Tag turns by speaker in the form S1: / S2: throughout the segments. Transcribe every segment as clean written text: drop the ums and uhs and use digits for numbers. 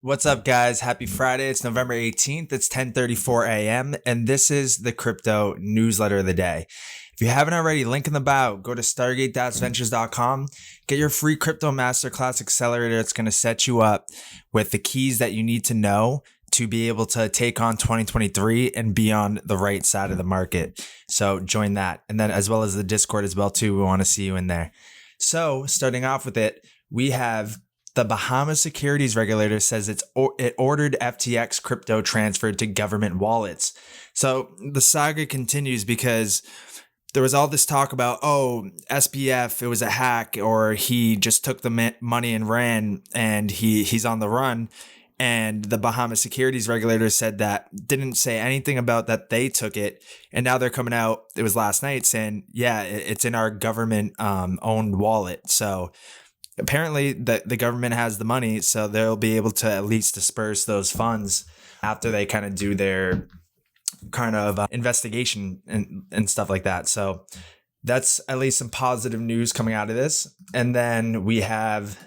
S1: What's up, guys? Happy Friday. It's November 18th. It's 10:34 a.m. and this is the crypto newsletter of the day. If you haven't already, link in the bio. Go to stargate-ventures.com. Get your free crypto masterclass accelerator. It's going to set you up with the keys that you need to know to be able to take on 2023 and be on the right side of the market. So join that. And then as well as the Discord as well too. We want to see you in there. So starting off with it, we have the Bahamas securities regulator says it ordered FTX crypto transferred to government wallets. So the saga continues because there was all this talk about, SBF, it was a hack, or he just took the money and ran and he's on the run. And the Bahamas securities regulator said that, didn't say anything about that they took it. And now they're coming out, it was last night, saying, yeah, it's in our government owned wallet. So apparently the government has the money, so they'll be able to at least disperse those funds after they kind of do their kind of investigation and stuff like that. So that's at least some positive news coming out of this. And then we have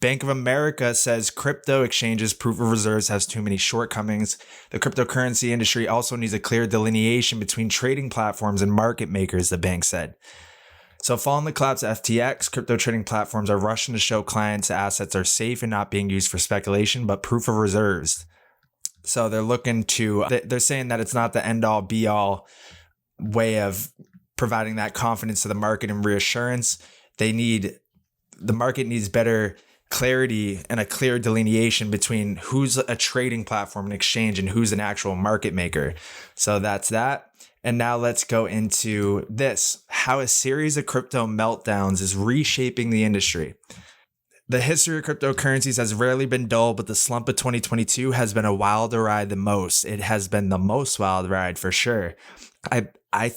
S1: Bank of America says crypto exchanges proof of reserves has too many shortcomings. The cryptocurrency industry also needs a clear delineation between trading platforms and market makers, the bank said. So following the collapse of FTX, crypto trading platforms are rushing to show clients assets are safe and not being used for speculation, but proof of reserves. So they're saying that it's not the end all be all way of providing that confidence to the market and reassurance. The market needs better clarity and a clear delineation between who's a trading platform and exchange and who's an actual market maker. So that's that. And now let's go into this, how a series of crypto meltdowns is reshaping the industry. The history of cryptocurrencies has rarely been dull, but the slump of 2022 has been a wilder ride than most. It has been the most wild ride for sure. I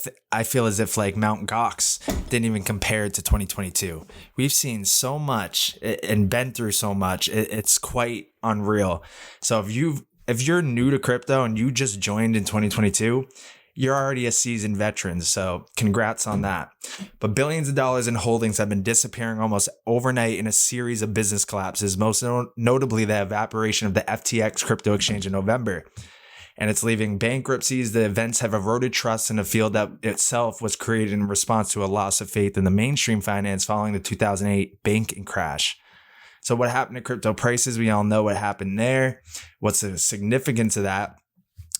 S1: feel as if like Mount Gox didn't even compare to 2022. We've seen so much and been through so much. It's quite unreal. So if you're new to crypto and you just joined in 2022, you're already a seasoned veteran, so congrats on that. But billions of dollars in holdings have been disappearing almost overnight in a series of business collapses, most notably the evaporation of the FTX crypto exchange in November. And it's leaving bankruptcies. The events have eroded trust in a field that itself was created in response to a loss of faith in the mainstream finance following the 2008 banking crash. So what happened to crypto prices? We all know what happened there. What's the significance of that?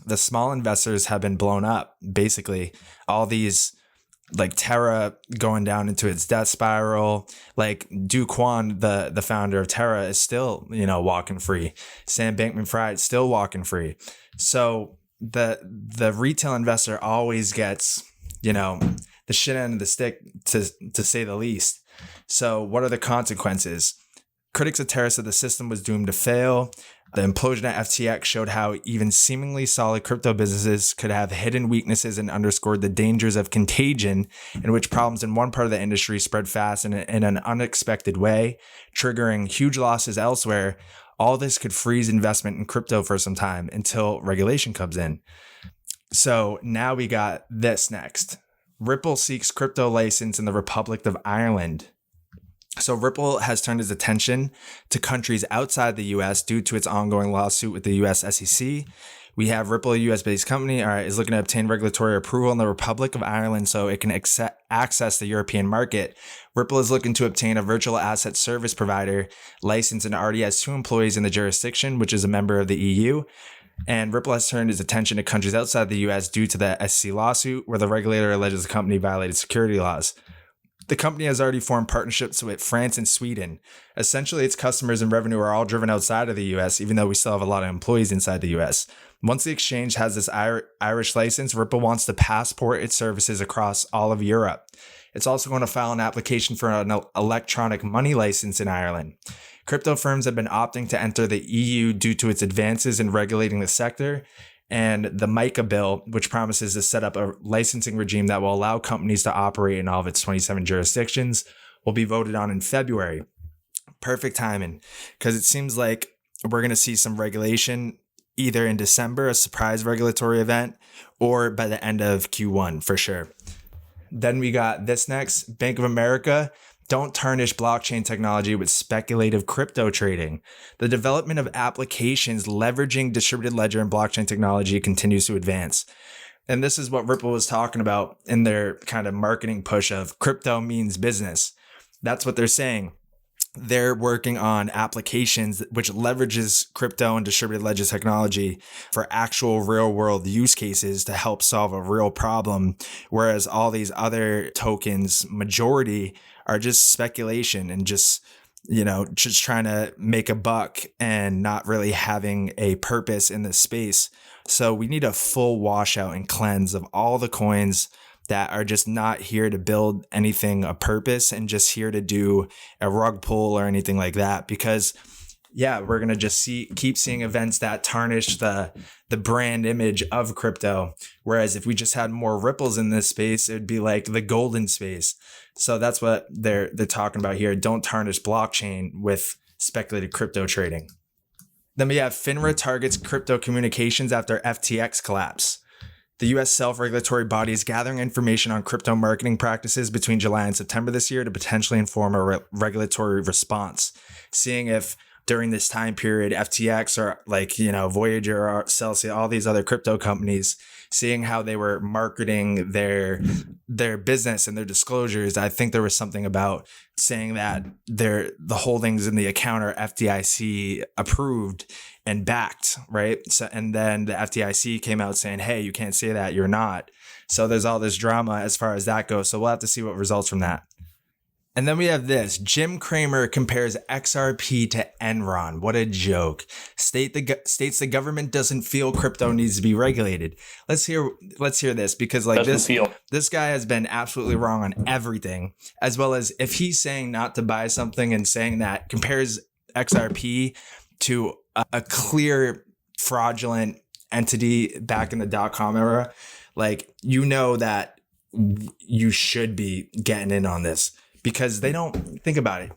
S1: The small investors have been blown up. Basically, all these like Terra going down into its death spiral. Like Do Kwon, the founder of Terra, is still, walking free. Sam Bankman-Fried still walking free. So the retail investor always gets, the shit end of the stick, to say the least. So what are the consequences? Critics of Terra said the system was doomed to fail. The implosion at FTX showed how even seemingly solid crypto businesses could have hidden weaknesses and underscored the dangers of contagion, in which problems in one part of the industry spread fast in an unexpected way, triggering huge losses elsewhere. All this could freeze investment in crypto for some time until regulation comes in. So now we got this next. Ripple seeks crypto license in the Republic of Ireland. So Ripple has turned its attention to countries outside the U.S. due to its ongoing lawsuit with the U.S. SEC. We have Ripple, a U.S.-based company, is looking to obtain regulatory approval in the Republic of Ireland so it can access the European market. Ripple is looking to obtain a virtual asset service provider license and already has 2 employees in the jurisdiction, which is a member of the EU. And Ripple has turned its attention to countries outside the U.S. due to the SEC lawsuit, where the regulator alleges the company violated security laws. The company has already formed partnerships with France and Sweden. Essentially, its customers and revenue are all driven outside of the U.S., even though we still have a lot of employees inside the U.S. Once the exchange has this Irish license, Ripple wants to passport its services across all of Europe. It's also going to file an application for an electronic money license in Ireland. Crypto firms have been opting to enter the EU due to its advances in regulating the sector. And the MICA bill, which promises to set up a licensing regime that will allow companies to operate in all of its 27 jurisdictions, will be voted on in February. Perfect timing, because it seems like we're going to see some regulation either in December, a surprise regulatory event, or by the end of Q1 for sure. Then we got this next. Bank of America don't tarnish blockchain technology with speculative crypto trading. The development of applications leveraging distributed ledger and blockchain technology continues to advance. And this is what Ripple was talking about in their kind of marketing push of crypto means business. That's what they're saying. They're working on applications which leverages crypto and distributed ledger technology for actual real world use cases to help solve a real problem. Whereas all these other tokens, majority are just speculation and just trying to make a buck and not really having a purpose in this space. So we need a full washout and cleanse of all the coins that are just not here to build anything of purpose and just here to do a rug pull or anything like that. Because we're going to just keep seeing events that tarnish the brand image of crypto. Whereas if we just had more ripples in this space, it would be like the golden space. So that's what they're talking about here. Don't tarnish blockchain with speculative crypto trading. Then we have FINRA targets crypto communications after FTX collapse. The U.S. self-regulatory body is gathering information on crypto marketing practices between July and September this year to potentially inform a regulatory response, seeing if during this time period, FTX or Voyager or Celsius, all these other crypto companies, seeing how they were marketing their business and their disclosures. I think there was something about saying that the holdings in the account are FDIC approved and backed, right? So, and then the FDIC came out saying, hey, you can't say that, you're not. So there's all this drama as far as that goes. So we'll have to see what results from that. And then we have this. Jim Cramer compares XRP to Enron. What a joke. States the government doesn't feel crypto needs to be regulated. Let's hear this, because this guy has been absolutely wrong on everything, as well as if he's saying not to buy something and saying that compares XRP to a clear fraudulent entity back in the .com era, that you should be getting in on this. Because they don't think about it.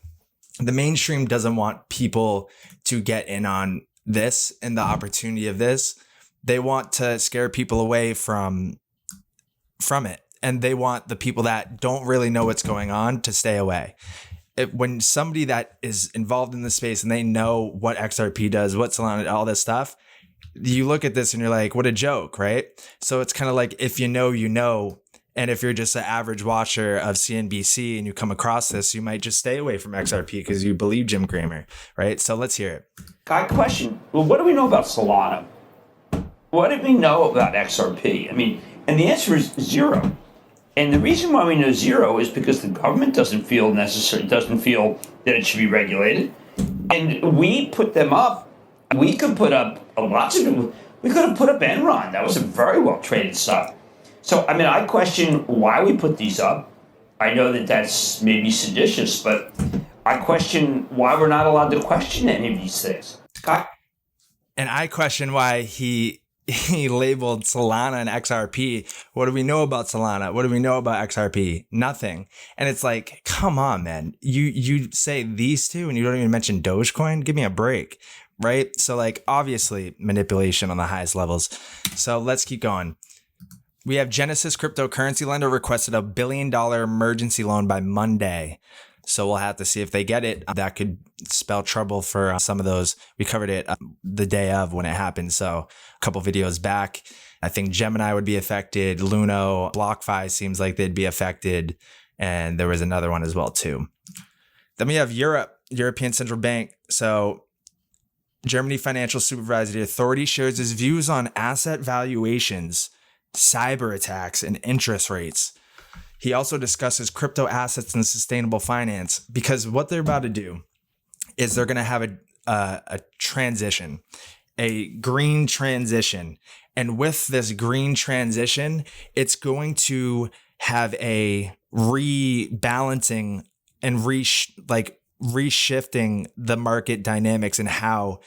S1: The mainstream doesn't want people to get in on this and the opportunity of this. They want to scare people away from it. And they want the people that don't really know what's going on to stay away. When somebody that is involved in the space and they know what XRP does, what Solana, all this stuff, you look at this and you're like, what a joke, right? So it's kind of like, if you know, you know. And if you're just an average watcher of CNBC and you come across this, you might just stay away from XRP because you believe Jim Cramer, right? So let's hear it.
S2: Guy, question. Well, what do we know about Solana? What do we know about XRP? And the answer is zero. And the reason why we know zero is because the government doesn't feel that it should be regulated. And we put them up. We could put up we could have put up Enron. That was a very well traded stock. So, I question why we put these up. I know that that's maybe seditious, but I question why we're not allowed to question any of these things. Scott?
S1: And I question why he labeled Solana and XRP. What do we know about Solana? What do we know about XRP? Nothing. And it's like, come on, man. You say these two and you don't even mention Dogecoin? Give me a break, right? So obviously manipulation on the highest levels. So let's keep going. We have Genesis cryptocurrency lender requested $1 billion emergency loan by Monday. So we'll have to see if they get it. That could spell trouble for some of those. We covered it the day of when it happened. So a couple videos back, I think Gemini would be affected. Luno, BlockFi seems like they'd be affected. And there was another one as well too. Then we have European Central Bank. So Germany Financial Supervisory Authority shares its views on asset valuations, cyber attacks, and interest rates. He also discusses crypto assets and sustainable finance, because what they're about to do is they're going to have a transition, a green transition. And with this green transition, it's going to have a rebalancing and reshifting the market dynamics and how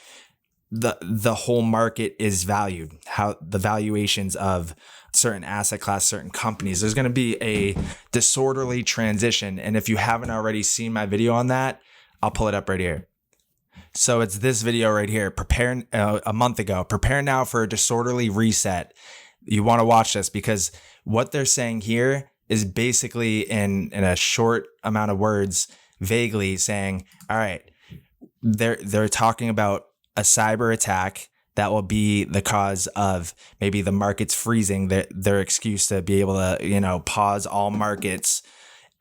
S1: the whole market is valued, how the valuations of certain asset class, certain companies. There's going to be a disorderly transition. And if you haven't already seen my video on that, I'll pull it up right here. So it's this video right here. Prepare a month ago. Prepare now for a disorderly reset. You want to watch this because what they're saying here is basically in a short amount of words, vaguely saying, all right, they're talking about a cyber attack that will be the cause of maybe the markets freezing, their excuse to be able to, pause all markets.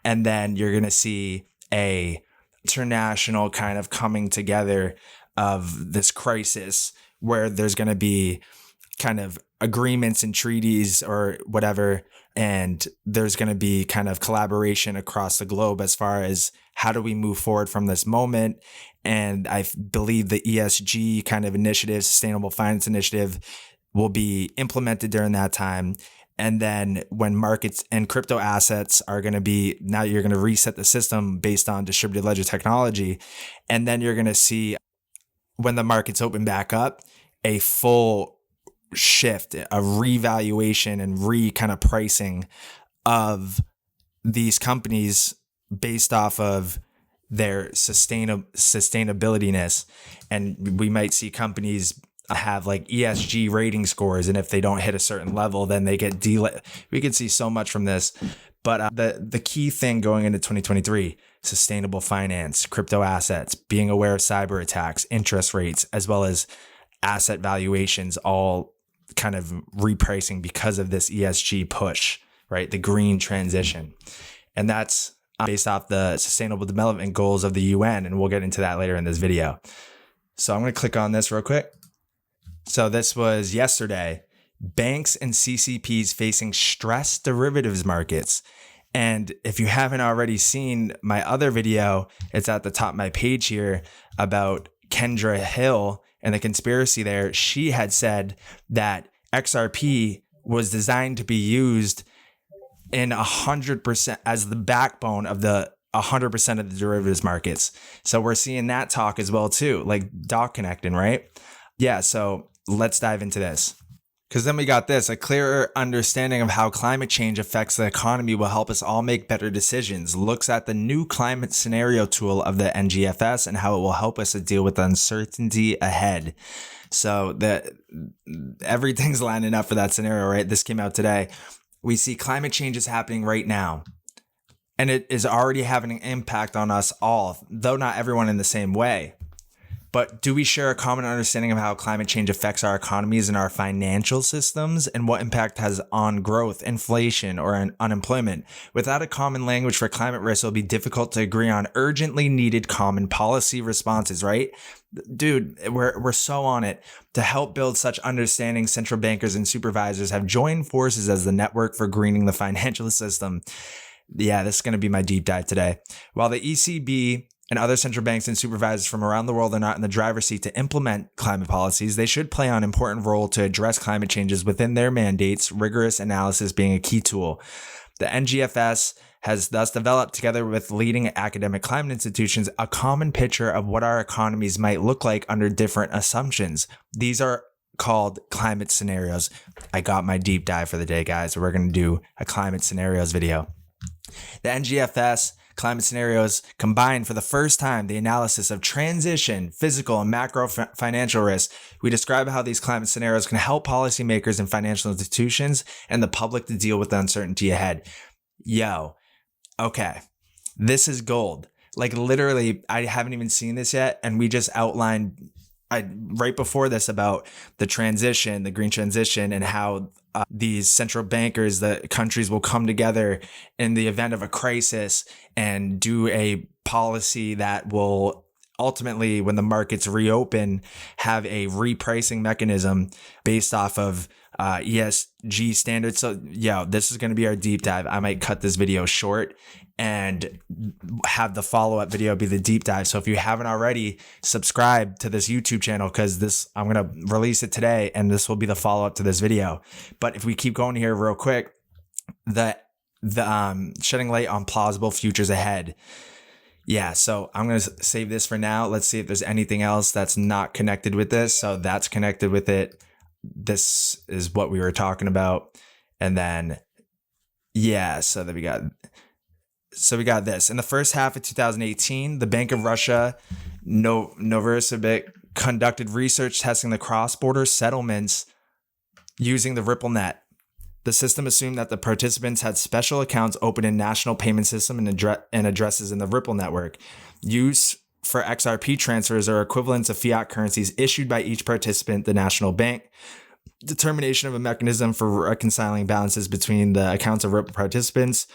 S1: And then you're going to see a international kind of coming together of this crisis where there's going to be kind of agreements and treaties or whatever. And there's going to be kind of collaboration across the globe as far as how do we move forward from this moment. And I believe the ESG kind of initiative, Sustainable Finance Initiative, will be implemented during that time. And then when markets and crypto assets are going to be, now you're going to reset the system based on distributed ledger technology. And then you're going to see when the markets open back up, a full shift, a revaluation and kind of pricing of these companies based off of their sustainability-ness. And we might see companies have like ESG rating scores, and if they don't hit a certain level, then they get we can see so much from this. But the key thing going into 2023, sustainable finance, crypto assets, being aware of cyber attacks, interest rates, as well as asset valuations, all kind of repricing because of this ESG push, right? The green transition. And that's based off the Sustainable Development Goals of the UN. And we'll get into that later in this video. So I'm going to click on this real quick. So this was yesterday. Banks and CCPs facing stress derivatives markets. And if you haven't already seen my other video, it's at the top of my page here about Kendra Hill and the conspiracy there. She had said that XRP was designed to be used in 100% as the backbone of the 100% of the derivatives markets. So we're seeing that talk as well too, like dot connecting, right? Yeah, so let's dive into this. Because then we got this, a clearer understanding of how climate change affects the economy will help us all make better decisions. Looks at the new climate scenario tool of the NGFS and how it will help us to deal with the uncertainty ahead. So everything's lining up for that scenario, right? This came out today. We see climate change is happening right now. And it is already having an impact on us all, though not everyone in the same way. But do we share a common understanding of how climate change affects our economies and our financial systems and what impact has on growth, inflation, or unemployment? Without a common language for climate risk, it'll be difficult to agree on urgently needed common policy responses, right? Dude, we're so on it. To help build such understanding, central bankers and supervisors have joined forces as the network for greening the financial system. Yeah, this is going to be my deep dive today. While the ECB and other central banks and supervisors from around the world are not in the driver's seat to implement climate policies, they should play an important role to address climate changes within their mandates, rigorous analysis being a key tool. The NGFS has thus developed, together with leading academic climate institutions, a common picture of what our economies might look like under different assumptions. These are called climate scenarios. I got my deep dive for the day, guys. We're going to do a climate scenarios video. The NGFS climate scenarios combine for the first time the analysis of transition, physical, and macro financial risks. We describe how these climate scenarios can help policymakers and financial institutions and the public to deal with the uncertainty ahead. Yo, okay, this is gold. Like literally, I haven't even seen this yet, and we just outlined right before this about the transition, the green transition, and how these central bankers, the countries will come together in the event of a crisis and do a policy that will ultimately, when the markets reopen, have a repricing mechanism based off of ESG standards. So yeah, this is going to be our deep dive. I might cut this video short and have the follow-up video be the deep dive. So if you haven't already, subscribe to this YouTube channel, because I'm going to release it today and this will be the follow-up to this video. But if we keep going here real quick, the shedding light on plausible futures ahead. Yeah, so I'm going to save this for now. Let's see if there's anything else that's not connected with this. So that's connected with it. This is what we were talking about. And then, yeah, so we got this. In the first half of 2018, the Bank of Russia, Novosibirsk, conducted research testing the cross-border settlements using the Ripple net. The system assumed that the participants had special accounts open in national payment system and addresses in the Ripple network. Use for XRP transfers are equivalents of fiat currencies issued by each participant, the national bank. Determination of a mechanism for reconciling balances between the accounts of Ripple participants.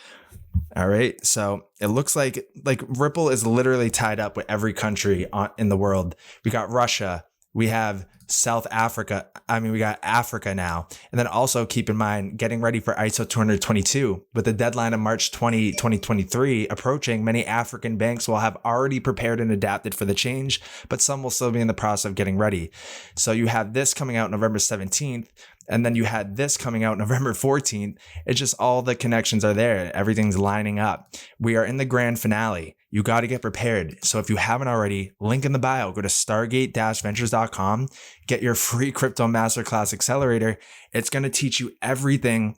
S1: All right. So it looks like Ripple is literally tied up with every country in the world. We got Russia. We have South Africa. We got Africa now. And then also keep in mind, getting ready for ISO 222 with the deadline of March 2023 approaching, many African banks will have already prepared and adapted for the change, but some will still be in the process of getting ready. So you have this coming out November 17th. And then you had this coming out November 14th. It's just all the connections are there. Everything's lining up. We are in the grand finale. You got to get prepared. So if you haven't already, link in the bio, go to stargate-ventures.com, get your free crypto masterclass accelerator. It's going to teach you everything.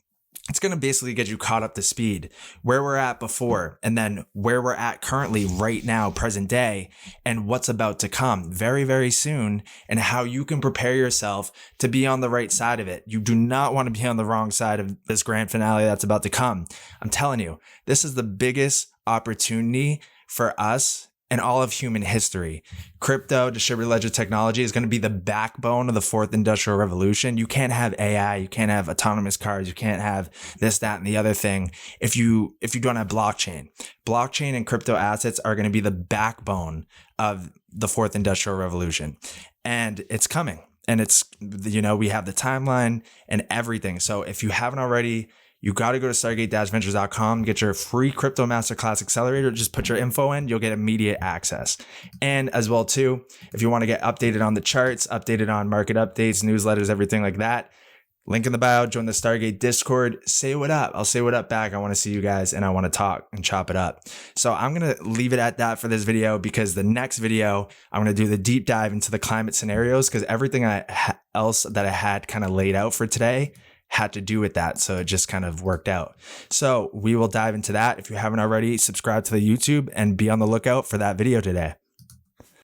S1: It's going to basically get you caught up to speed, where we're at before, and then where we're at currently right now, present day, and what's about to come very, very soon, and how you can prepare yourself to be on the right side of it. You do not want to be on the wrong side of this grand finale that's about to come. I'm telling you, this is the biggest opportunity for us in all of human history. Crypto, distributed ledger technology is going to be the backbone of the fourth industrial revolution. You can't have AI, you can't have autonomous cars, you can't have this, that, and the other thing if you don't have blockchain. Blockchain and crypto assets are going to be the backbone of the fourth industrial revolution. And it's coming. And it's, we have the timeline and everything. So if you haven't already, you got to go to stargate-ventures.com, get your free crypto masterclass accelerator. Just put your info in, you'll get immediate access. And as well, too, if you want to get updated on the charts, updated on market updates, newsletters, everything like that, link in the bio, join the Stargate Discord, say what up. I'll say what up back. I want to see you guys and I want to talk and chop it up. So I'm going to leave it at that for this video, because the next video, I'm going to do the deep dive into the climate scenarios, because everything else that I had kind of laid out for today had to do with that. So it just kind of worked out. So we will dive into that. If you haven't already, subscribe to the YouTube and be on the lookout for that video today.